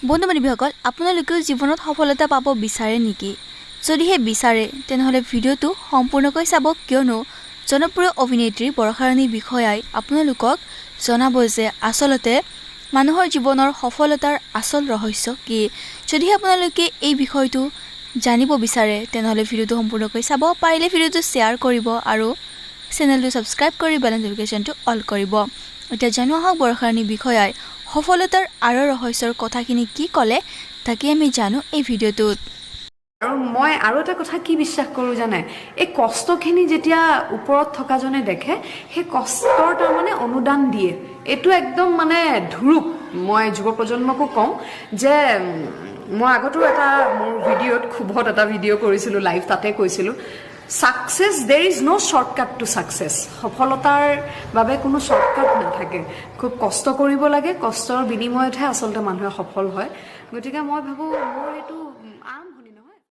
বন্ধু বান্ধৱীসকল আপোনালোকেও জীৱনত সফলতা পাব বিচাৰে নেকি যদিহে বিচাৰে তেনেহলে ভিডিওটো সম্পূৰ্ণকৈ চাব কিয়নো জনপ্ৰিয় অভিনেত্ৰী বৰষাৰাণী বিষয়াই আপোনালোকক জনাব যে আসলতে মানুহৰ জীৱনৰ সফলতাৰ আসল ৰহস্য কি যদিহে আপোনালোকে এই বিষয়টো জানিব বিচাৰে তেনেহলে ভিডিওটো সম্পূৰ্ণকৈ চাব পাৰিলে ভিডিওটো শেয়াৰ কৰিব আৰু চেনেলটো সাবস্ক্ৰাইব কৰি বেল নটিফিকেশনটো অল কৰিব এতিয়া জানো আহক বৰষাৰাণী বিষয়াই সফলতাৰ আঁৰৰ ৰহস্যৰ কথাখিনি কি ক'লে তাকে আমি জানো এই ভিডিওটোত আৰু মই আৰু এটা কথা কি বিশ্বাস কৰোঁ জানে এই কষ্টখিনি যেতিয়া ওপৰত থকা জনে দেখে সেই কষ্টৰ তাৰ মানে অনুদান দিয়ে এটো একদম মানে ধুৰুপ মই যুৱ প্ৰজন্মকো কওঁ যে মই আগতো এটা মোৰ ভিডিঅ'ত খুবত এটা ভিডিঅ' কৰিছিলোঁ লাইভ তাতে কৈছিলোঁ Success, there is no shortcut to success. সফলতাৰ বাবে কোনো শৰ্টকাট নাথাকে খুব কষ্ট কৰিব লাগে কষ্টৰ বিনিময়তহে আসলতে মানুহে সফল হয় গতিকে মই ভাবো মোৰ এটো